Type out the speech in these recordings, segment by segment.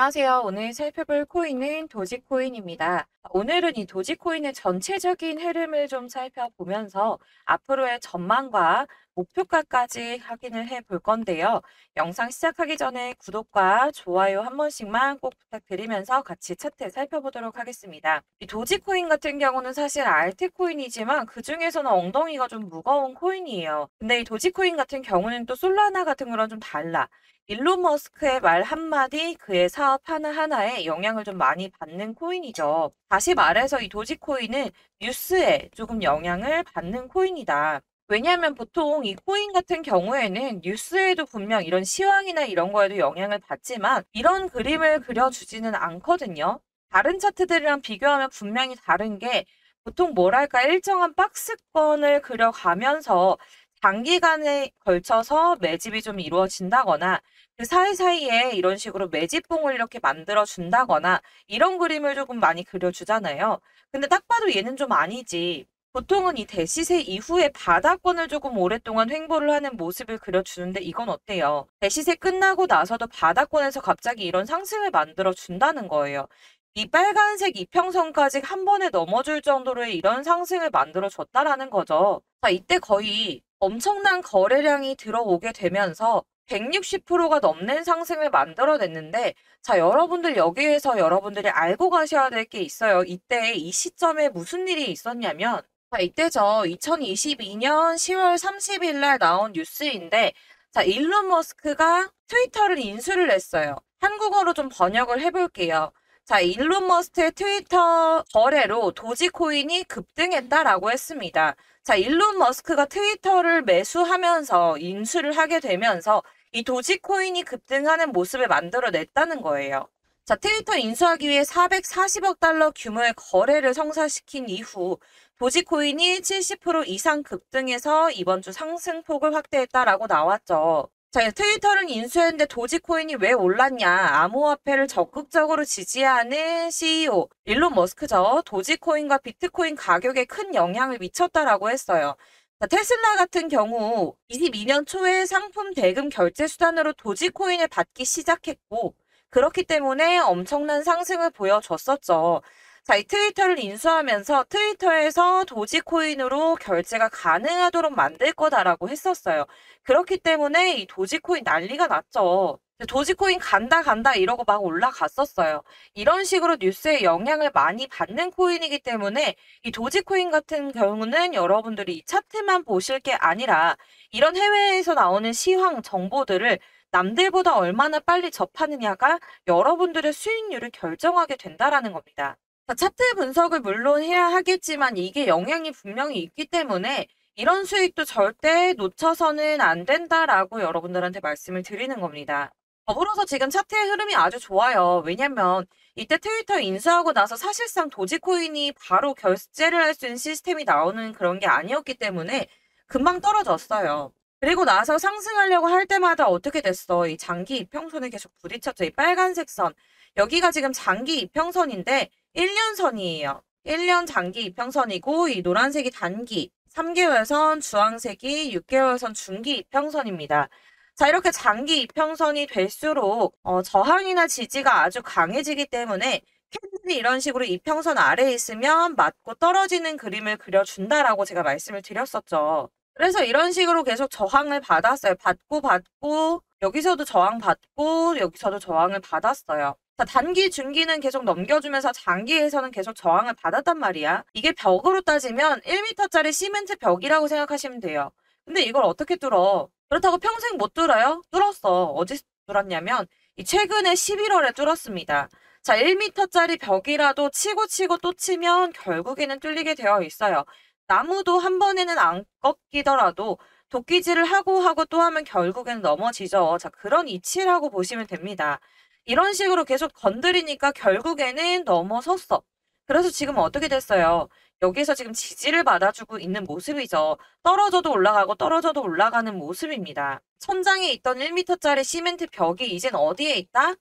안녕하세요. 오늘 살펴볼 코인은 도지코인입니다. 오늘은 이 도지코인의 전체적인 흐름을 좀 살펴보면서 앞으로의 전망과 목표가까지 확인을 해 볼 건데요. 영상 시작하기 전에 구독과 좋아요 한 번씩만 꼭 부탁드리면서 같이 차트 살펴보도록 하겠습니다. 이 도지코인 같은 경우는 사실 알트코인이지만 그 중에서는 엉덩이가 좀 무거운 코인이에요. 근데 이 도지코인 같은 경우는 또 솔라나 같은 거랑 좀 달라. 일론 머스크의 말 한마디, 그의 사업 하나하나에 영향을 좀 많이 받는 코인이죠. 다시 말해서 이 도지코인은 뉴스에 조금 영향을 받는 코인이다. 왜냐하면 보통 이 코인 같은 경우에는 뉴스에도 분명 이런 시황이나 이런 거에도 영향을 받지만 이런 그림을 그려주지는 않거든요. 다른 차트들이랑 비교하면 분명히 다른 게 보통 뭐랄까 일정한 박스권을 그려가면서 장기간에 걸쳐서 매집이 좀 이루어진다거나 그 사이사이에 이런 식으로 매집봉을 이렇게 만들어 준다거나 이런 그림을 조금 많이 그려주잖아요. 근데 딱 봐도 얘는 좀 아니지. 보통은 이 대시세 이후에 바닥권을 조금 오랫동안 횡보를 하는 모습을 그려주는데 이건 어때요? 대시세 끝나고 나서도 바닥권에서 갑자기 이런 상승을 만들어 준다는 거예요. 이 빨간색 이평선까지 한 번에 넘어줄 정도로의 이런 상승을 만들어 줬다라는 거죠. 자, 이때 거의 엄청난 거래량이 들어오게 되면서 160%가 넘는 상승을 만들어냈는데, 자, 여러분들 여기에서 여러분들이 알고 가셔야 될 게 있어요. 이때 이 시점에 무슨 일이 있었냐면, 자, 이때죠. 2022년 10월 30일 날 나온 뉴스인데, 자, 일론 머스크가 트위터를 인수를 했어요. 한국어로 좀 번역을 해볼게요. 자, 일론 머스크의 트위터 거래로 도지코인이 급등했다라고 했습니다. 자, 일론 머스크가 트위터를 매수하면서 인수를 하게 되면서 이 도지코인이 급등하는 모습을 만들어냈다는 거예요. 자, 트위터 인수하기 위해 440억 달러 규모의 거래를 성사시킨 이후 도지코인이 70% 이상 급등해서 이번 주 상승폭을 확대했다라고 나왔죠. 자, 트위터를 인수했는데 도지코인이 왜 올랐냐? 암호화폐를 적극적으로 지지하는 CEO 일론 머스크죠. 도지코인과 비트코인 가격에 큰 영향을 미쳤다라고 했어요. 자, 테슬라 같은 경우 22년 초에 상품 대금 결제 수단으로 도지코인을 받기 시작했고 그렇기 때문에 엄청난 상승을 보여줬었죠. 자, 이 트위터를 인수하면서 트위터에서 도지코인으로 결제가 가능하도록 만들 거다라고 했었어요. 그렇기 때문에 이 도지코인 난리가 났죠. 도지코인 간다 간다 이러고 막 올라갔었어요. 이런 식으로 뉴스에 영향을 많이 받는 코인이기 때문에 이 도지코인 같은 경우는 여러분들이 이 차트만 보실 게 아니라 이런 해외에서 나오는 시황 정보들을 남들보다 얼마나 빨리 접하느냐가 여러분들의 수익률을 결정하게 된다라는 겁니다. 자, 차트 분석을 물론 해야 하겠지만 이게 영향이 분명히 있기 때문에 이런 수익도 절대 놓쳐서는 안 된다라고 여러분들한테 말씀을 드리는 겁니다. 더불어서 지금 차트의 흐름이 아주 좋아요. 왜냐면 이때 트위터 인수하고 나서 사실상 도지코인이 바로 결제를 할 수 있는 시스템이 나오는 그런 게 아니었기 때문에 금방 떨어졌어요. 그리고 나서 상승하려고 할 때마다 어떻게 됐어? 이 장기 이평선에 계속 부딪혔죠. 이 빨간색 선. 여기가 지금 장기 이평선인데 1년 선이에요. 1년 장기 이평선이고 이 노란색이 단기, 3개월 선, 주황색이 6개월 선 중기 이평선입니다. 자, 이렇게 장기 이평선이 될수록 저항이나 지지가 아주 강해지기 때문에 캔들이 이런 식으로 이평선 아래에 있으면 맞고 떨어지는 그림을 그려준다라고 제가 말씀을 드렸었죠. 그래서 이런 식으로 계속 저항을 받았어요. 받고 여기서도 저항받고 여기서도 저항을 받았어요. 자, 단기, 중기는 계속 넘겨주면서 장기에서는 계속 저항을 받았단 말이야. 이게 벽으로 따지면 1m짜리 시멘트 벽이라고 생각하시면 돼요. 근데 이걸 어떻게 뚫어? 그렇다고 평생 못 뚫어요? 뚫었어. 어디 뚫었냐면 이 최근에 11월에 뚫었습니다. 자, 1m짜리 벽이라도 치고 또 치면 결국에는 뚫리게 되어 있어요. 나무도 한 번에는 안 꺾이더라도 도끼질을 하고 또 하면 결국에는 넘어지죠. 자, 그런 이치라고 보시면 됩니다. 이런 식으로 계속 건드리니까 결국에는 넘어섰어. 그래서 지금 어떻게 됐어요? 여기서 지금 지지를 받아주고 있는 모습이죠. 떨어져도 올라가고 떨어져도 올라가는 모습입니다. 천장에 있던 1m짜리 시멘트 벽이 이젠 어디에 있다?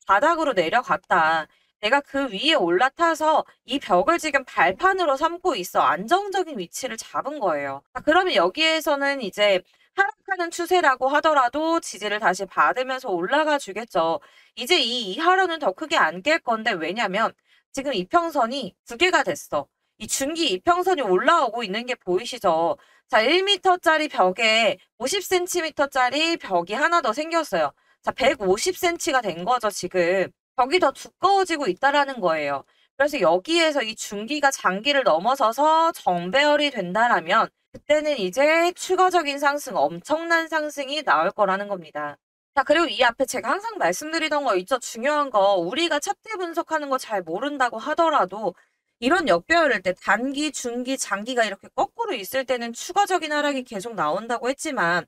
바닥으로 내려갔다. 내가 그 위에 올라타서 이 벽을 지금 발판으로 삼고 있어. 안정적인 위치를 잡은 거예요. 그러면 여기에서는 이제 하락하는 추세라고 하더라도 지지를 다시 받으면서 올라가 주겠죠. 이제 이 이하로는 더 크게 안 깰 건데 왜냐면 지금 이평선이 두 개가 됐어. 이 중기 이평선이 올라오고 있는 게 보이시죠? 자, 1m짜리 벽에 50cm짜리 벽이 하나 더 생겼어요. 자, 150cm가 된 거죠, 지금. 벽이 더 두꺼워지고 있다라는 거예요. 그래서 여기에서 이 중기가 장기를 넘어서서 정배열이 된다라면 그때는 이제 추가적인 상승, 엄청난 상승이 나올 거라는 겁니다. 자, 그리고 이 앞에 제가 항상 말씀드리던 거 있죠. 중요한 거 우리가 차트 분석하는 거 잘 모른다고 하더라도 이런 역배열일 때 단기, 중기, 장기가 이렇게 거꾸로 있을 때는 추가적인 하락이 계속 나온다고 했지만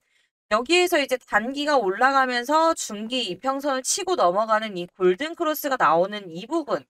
여기에서 이제 단기가 올라가면서 중기 이평선을 치고 넘어가는 이 골든 크로스가 나오는 이 부분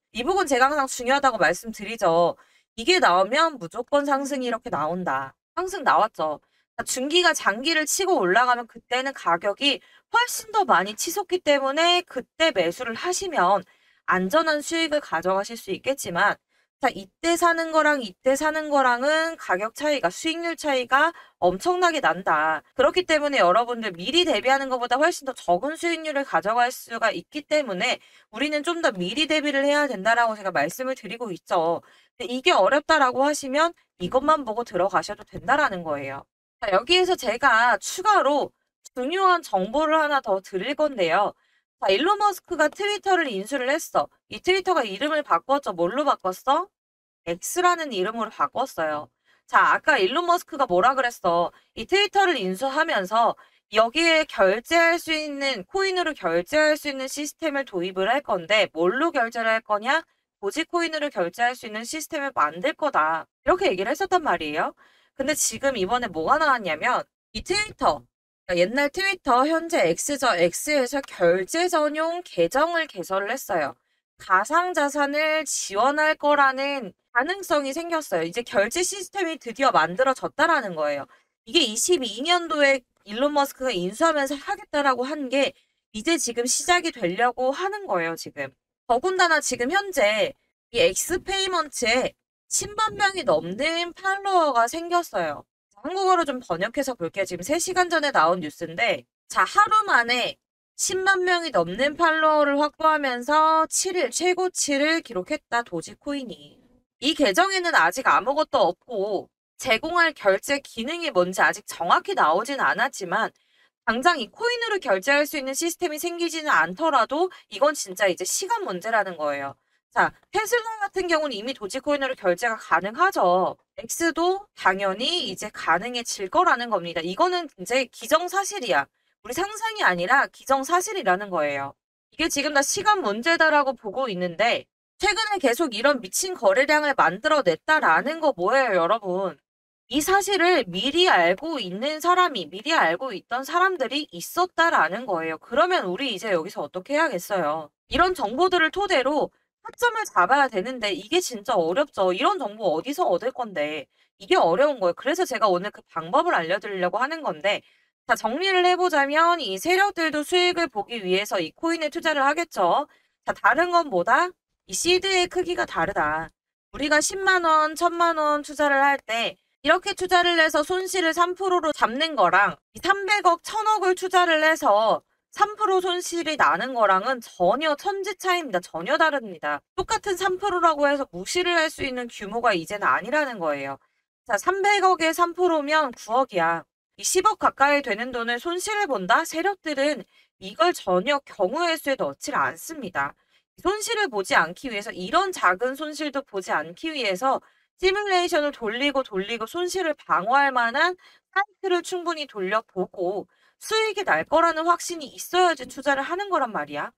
제가 항상 중요하다고 말씀드리죠. 이게 나오면 무조건 상승이 이렇게 나온다. 상승 나왔죠. 중기가 장기를 치고 올라가면 그때는 가격이 훨씬 더 많이 치솟기 때문에 그때 매수를 하시면 안전한 수익을 가져가실 수 있겠지만 자, 이때 사는 거랑 이때 사는 거랑은 가격 차이가, 수익률 차이가 엄청나게 난다. 그렇기 때문에 여러분들 미리 대비하는 것보다 훨씬 더 적은 수익률을 가져갈 수가 있기 때문에 우리는 좀 더 미리 대비를 해야 된다라고 제가 말씀을 드리고 있죠. 근데 이게 어렵다라고 하시면 이것만 보고 들어가셔도 된다라는 거예요. 자, 여기에서 제가 추가로 중요한 정보를 하나 더 드릴 건데요. 자, 일론 머스크가 트위터를 인수를 했어. 이 트위터가 이름을 바꿨죠. 뭘로 바꿨어? X라는 이름으로 바꿨어요. 자, 아까 일론 머스크가 뭐라 그랬어? 이 트위터를 인수하면서 여기에 결제할 수 있는, 코인으로 결제할 수 있는 시스템을 도입을 할 건데 뭘로 결제를 할 거냐? 도지코인으로 결제할 수 있는 시스템을 만들 거다. 이렇게 얘기를 했었단 말이에요. 근데 지금 이번에 뭐가 나왔냐면 이 트위터, 그러니까 옛날 트위터 현재 X죠. X에서 결제 전용 계정을 개설을 했어요. 가상자산을 지원할 거라는 가능성이 생겼어요. 이제 결제 시스템이 드디어 만들어졌다라는 거예요. 이게 22년도에 일론 머스크가 인수하면서 하겠다라고 한 게 이제 지금 시작이 되려고 하는 거예요, 지금. 더군다나 지금 현재 이 엑스페이먼트에 10만 명이 넘는 팔로워가 생겼어요. 한국어로 좀 번역해서 볼게요. 지금 3시간 전에 나온 뉴스인데 자, 하루 만에 10만 명이 넘는 팔로워를 확보하면서 7일 최고치를 기록했다. 도지코인이. 이 계정에는 아직 아무것도 없고 제공할 결제 기능이 뭔지 아직 정확히 나오진 않았지만 당장 이 코인으로 결제할 수 있는 시스템이 생기지는 않더라도 이건 진짜 이제 시간 문제라는 거예요. 자, 테슬라 같은 경우는 이미 도지코인으로 결제가 가능하죠. X도 당연히 이제 가능해질 거라는 겁니다. 이거는 이제 기정사실이야. 우리 상상이 아니라 기정사실이라는 거예요. 이게 지금 다 시간 문제다라고 보고 있는데 최근에 계속 이런 미친 거래량을 만들어냈다라는 거 뭐예요, 여러분? 이 사실을 미리 알고 있는 사람이, 미리 알고 있던 사람들이 있었다라는 거예요. 그러면 우리 이제 여기서 어떻게 해야겠어요? 이런 정보들을 토대로 타점을 잡아야 되는데 이게 진짜 어렵죠. 이런 정보 어디서 얻을 건데 이게 어려운 거예요. 그래서 제가 오늘 그 방법을 알려드리려고 하는 건데 자, 정리를 해보자면 이 세력들도 수익을 보기 위해서 이 코인에 투자를 하겠죠. 자, 다른 건 뭐다? 이 시드의 크기가 다르다. 우리가 10만 원, 1000만 원 투자를 할 때 이렇게 투자를 해서 손실을 3%로 잡는 거랑 300억, 1000억을 투자를 해서 3% 손실이 나는 거랑은 전혀 천지 차이입니다. 전혀 다릅니다. 똑같은 3%라고 해서 무시를 할 수 있는 규모가 이제는 아니라는 거예요. 자, 300억에 3%면 9억이야. 이 10억 가까이 되는 돈을 손실을 본다? 세력들은 이걸 전혀 경우의 수에 넣지 않습니다. 손실을 보지 않기 위해서 이런 작은 손실도 보지 않기 위해서 시뮬레이션을 돌리고 손실을 방어할 만한 사이트를 충분히 돌려보고 수익이 날 거라는 확신이 있어야지 투자를 하는 거란 말이야.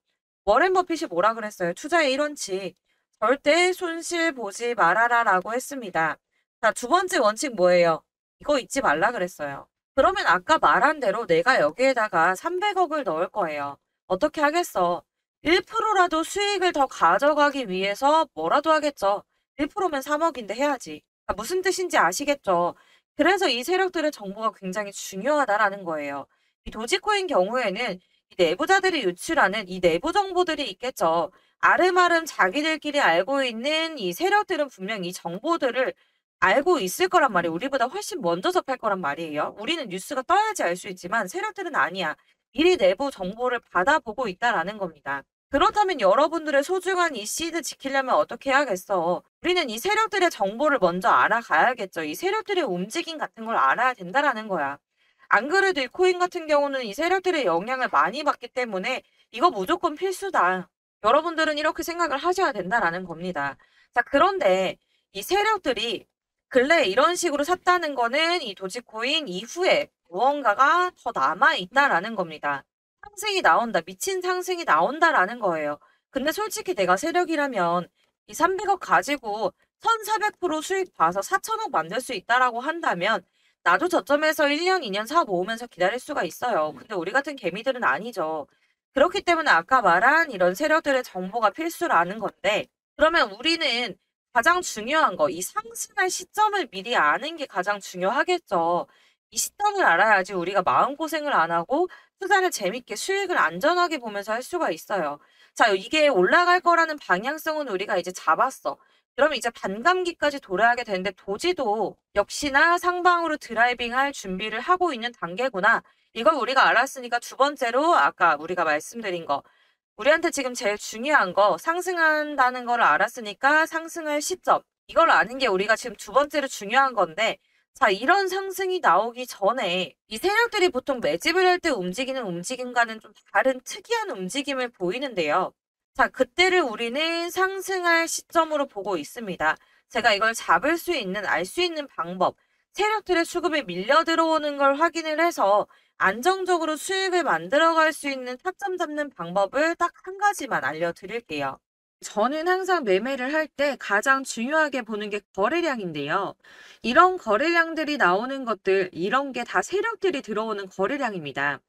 워렌 버핏이 뭐라 그랬어요? 투자의 1원칙. 절대 손실 보지 말아라 라고 했습니다. 자, 두 번째 원칙 뭐예요? 이거 잊지 말라 그랬어요. 그러면 아까 말한 대로 내가 여기에다가 300억을 넣을 거예요. 어떻게 하겠어? 1%라도 수익을 더 가져가기 위해서 뭐라도 하겠죠. 1%면 3억인데 해야지. 무슨 뜻인지 아시겠죠? 그래서 이 세력들의 정보가 굉장히 중요하다라는 거예요. 이 도지코인 경우에는 이 내부자들이 유출하는 이 내부 정보들이 있겠죠. 아름아름 자기들끼리 알고 있는 이 세력들은 분명 이 정보들을 알고 있을 거란 말이에요. 우리보다 훨씬 먼저 접할 거란 말이에요. 우리는 뉴스가 떠야지 알 수 있지만 세력들은 아니야. 미리 내부 정보를 받아보고 있다라는 겁니다. 그렇다면 여러분들의 소중한 이 시드 지키려면 어떻게 해야겠어? 우리는 이 세력들의 정보를 먼저 알아가야겠죠. 이 세력들의 움직임 같은 걸 알아야 된다라는 거야. 안 그래도 이 코인 같은 경우는 이 세력들의 영향을 많이 받기 때문에 이거 무조건 필수다. 여러분들은 이렇게 생각을 하셔야 된다라는 겁니다. 자, 그런데 이 세력들이 근래 이런 식으로 샀다는 거는 이 도지코인 이후에 무언가가 더 남아있다라는 겁니다. 상승이 나온다, 미친 상승이 나온다라는 거예요. 근데 솔직히 내가 세력이라면 이 300억 가지고 1400% 수익 봐서 4000억 만들 수 있다라고 한다면 나도 저점에서 1년, 2년 사 모으면서 기다릴 수가 있어요. 근데 우리 같은 개미들은 아니죠. 그렇기 때문에 아까 말한 이런 세력들의 정보가 필수라는 건데, 그러면 우리는 가장 중요한 거, 이 상승할 시점을 미리 아는 게 가장 중요하겠죠. 이 시점을 알아야지 우리가 마음고생을 안 하고 투자를 재밌게 수익을 안전하게 보면서 할 수가 있어요. 자, 이게 올라갈 거라는 방향성은 우리가 이제 잡았어. 그럼 이제 반감기까지 돌아야게 되는데 도지도 역시나 상방으로 드라이빙할 준비를 하고 있는 단계구나. 이걸 우리가 알았으니까 두 번째로 아까 우리가 말씀드린 거. 우리한테 지금 제일 중요한 거 상승한다는 걸 알았으니까 상승할 시점. 이걸 아는 게 우리가 지금 두 번째로 중요한 건데 자, 이런 상승이 나오기 전에 이 세력들이 보통 매집을 할 때 움직이는 움직임과는 좀 다른 특이한 움직임을 보이는데요. 자, 그때를 우리는 상승할 시점으로 보고 있습니다. 제가 이걸 잡을 수 있는, 알 수 있는 방법, 세력들의 수급이 밀려 들어오는 걸 확인을 해서 안정적으로 수익을 만들어갈 수 있는 타점 잡는 방법을 딱 한 가지만 알려드릴게요. 저는 항상 매매를 할 때 가장 중요하게 보는 게 거래량인데요. 이런 거래량들이 나오는 것들, 이런 게 다 세력들이 들어오는 거래량입니다.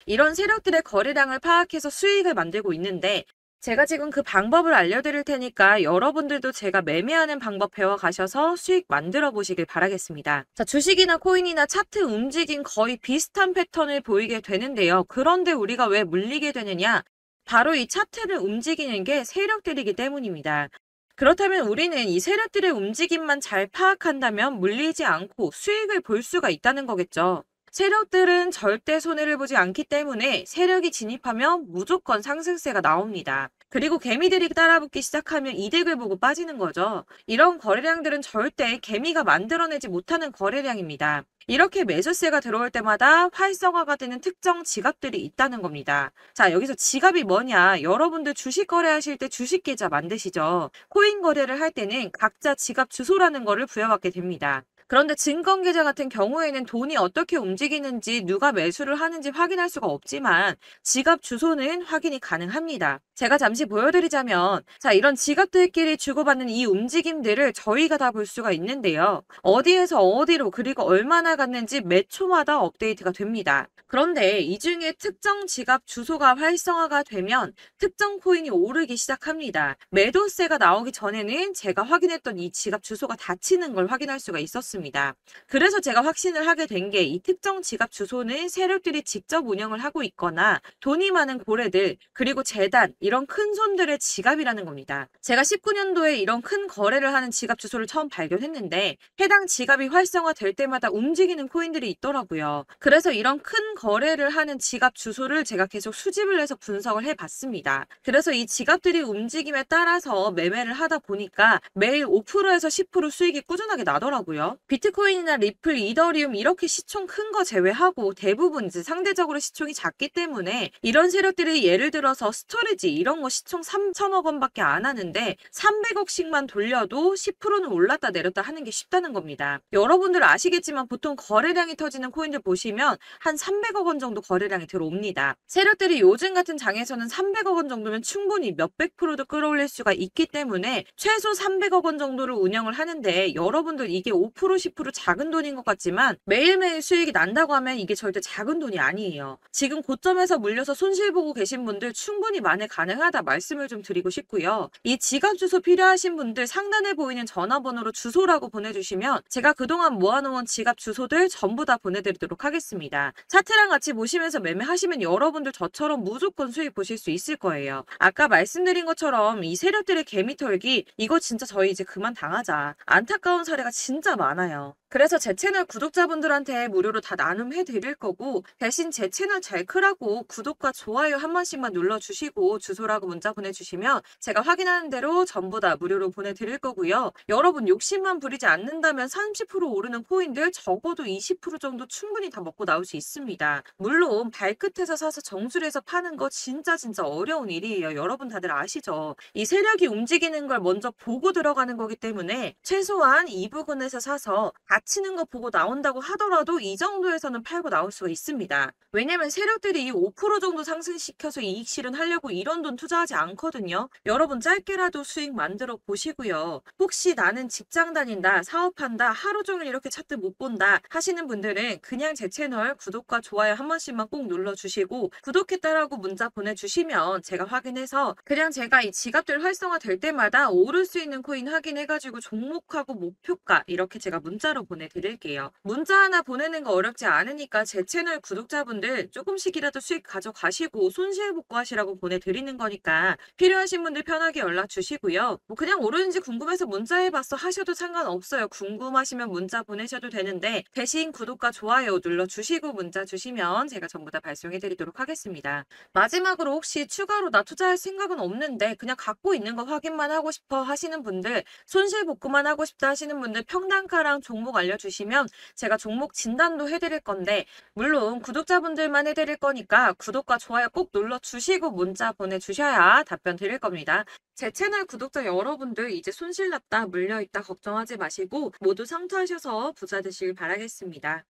이런 세력들의 거래량을 파악해서 수익을 만들고 있는데 제가 지금 그 방법을 알려드릴 테니까 여러분들도 제가 매매하는 방법 배워가셔서 수익 만들어 보시길 바라겠습니다. 자, 주식이나 코인이나 차트 움직임 거의 비슷한 패턴을 보이게 되는데요. 그런데 우리가 왜 물리게 되느냐? 바로 이 차트를 움직이는 게 세력들이기 때문입니다. 그렇다면 우리는 이 세력들의 움직임만 잘 파악한다면 물리지 않고 수익을 볼 수가 있다는 거겠죠. 세력들은 절대 손해를 보지 않기 때문에 세력이 진입하면 무조건 상승세가 나옵니다. 그리고 개미들이 따라붙기 시작하면 이득을 보고 빠지는 거죠. 이런 거래량들은 절대 개미가 만들어내지 못하는 거래량입니다. 이렇게 매수세가 들어올 때마다 활성화가 되는 특정 지갑들이 있다는 겁니다. 자, 여기서 지갑이 뭐냐? 여러분들 주식 거래하실 때 주식 계좌 만드시죠? 코인 거래를 할 때는 각자 지갑 주소라는 거를 부여받게 됩니다. 그런데 증권계좌 같은 경우에는 돈이 어떻게 움직이는지 누가 매수를 하는지 확인할 수가 없지만 지갑 주소는 확인이 가능합니다. 제가 잠시 보여드리자면 자, 이런 지갑들끼리 주고받는 이 움직임들을 저희가 다 볼 수가 있는데요. 어디에서 어디로 그리고 얼마나 갔는지 매 초마다 업데이트가 됩니다. 그런데 이 중에 특정 지갑 주소가 활성화가 되면 특정 코인이 오르기 시작합니다. 매도세가 나오기 전에는 제가 확인했던 이 지갑 주소가 닫히는 걸 확인할 수가 있었습니다. 그래서 제가 확신을 하게 된 게 이 특정 지갑 주소는 세력들이 직접 운영을 하고 있거나 돈이 많은 고래들 그리고 재단 이런 큰 손들의 지갑이라는 겁니다. 제가 19년도에 이런 큰 거래를 하는 지갑 주소를 처음 발견했는데 해당 지갑이 활성화될 때마다 움직이는 코인들이 있더라고요. 그래서 이런 큰 거래를 하는 지갑 주소를 제가 계속 수집을 해서 분석을 해봤습니다. 그래서 이 지갑들이 움직임에 따라서 매매를 하다 보니까 매일 5%에서 10% 수익이 꾸준하게 나더라고요. 비트코인이나 리플, 이더리움 이렇게 시총 큰 거 제외하고 대부분 이제 상대적으로 시총이 작기 때문에 이런 세력들이 예를 들어서 스토리지 이런 거 시총 3천억 원밖에 안 하는데 300억씩만 돌려도 10%는 올랐다 내렸다 하는 게 쉽다는 겁니다. 여러분들 아시겠지만 보통 거래량이 터지는 코인들 보시면 한 300억 원 정도 거래량이 들어옵니다. 세력들이 요즘 같은 장에서는 300억 원 정도면 충분히 몇백 프로도 끌어올릴 수가 있기 때문에 최소 300억 원 정도를 운영을 하는데 여러분들 이게 5% 5% 10% 작은 돈인 것 같지만 매일매일 수익이 난다고 하면 이게 절대 작은 돈이 아니에요. 지금 고점에서 물려서 손실 보고 계신 분들 충분히 만회 가능하다 말씀을 좀 드리고 싶고요. 이 지갑 주소 필요하신 분들 상단에 보이는 전화번호로 주소라고 보내주시면 제가 그동안 모아놓은 지갑 주소들 전부 다 보내드리도록 하겠습니다. 차트랑 같이 보시면서 매매하시면 여러분들 저처럼 무조건 수익 보실 수 있을 거예요. 아까 말씀드린 것처럼 이 세력들의 개미털기 이거 진짜 저희 이제 그만 당하자. 안타까운 사례가 진짜 많아요. 그래서 제 채널 구독자분들한테 무료로 다 나눔해 드릴 거고 대신 제 채널 잘 크라고 구독과 좋아요 한 번씩만 눌러주시고 주소라고 문자 보내주시면 제가 확인하는 대로 전부 다 무료로 보내드릴 거고요. 여러분 욕심만 부리지 않는다면 30% 오르는 코인들 적어도 20% 정도 충분히 다 먹고 나올 수 있습니다. 물론 발끝에서 사서 정수리에서 파는 거 진짜 어려운 일이에요. 여러분 다들 아시죠? 이 세력이 움직이는 걸 먼저 보고 들어가는 거기 때문에 최소한 이 부근에서 사서 닫히는 거 보고 나온다고 하더라도 이 정도에서는 팔고 나올 수가 있습니다. 왜냐면 세력들이 5% 정도 상승시켜서 이익 실현하려고 이런 돈 투자하지 않거든요. 여러분 짧게라도 수익 만들어 보시고요. 혹시 나는 직장 다닌다, 사업한다, 하루 종일 이렇게 차트 못 본다 하시는 분들은 그냥 제 채널 구독과 좋아요 한 번씩만 꼭 눌러주시고 구독했다라고 문자 보내주시면 제가 확인해서 그냥 제가 이 지갑들 활성화 될 때마다 오를 수 있는 코인 확인해가지고 종목하고 목표가 이렇게 제가 문자로 보내드릴게요. 문자 하나 보내는 거 어렵지 않으니까 제 채널 구독자분들 조금씩이라도 수익 가져가시고 손실 복구하시라고 보내드리는 거니까 필요하신 분들 편하게 연락 주시고요. 뭐 그냥 오르는지 궁금해서 문자해봤어 하셔도 상관없어요. 궁금하시면 문자 보내셔도 되는데 대신 구독과 좋아요 눌러주시고 문자 주시면 제가 전부 다 발송해드리도록 하겠습니다. 마지막으로 혹시 추가로 나 투자할 생각은 없는데 그냥 갖고 있는 거 확인만 하고 싶어 하시는 분들 손실 복구만 하고 싶다 하시는 분들 평단가랑 종목 알려주시면 제가 종목 진단도 해드릴 건데 물론 구독자분들만 해드릴 거니까 구독과 좋아요 꼭 눌러주시고 문자 보내주셔야 답변 드릴 겁니다. 제 채널 구독자 여러분들 이제 손실 났다 물려있다 걱정하지 마시고 모두 성투하셔서 부자 되시길 바라겠습니다.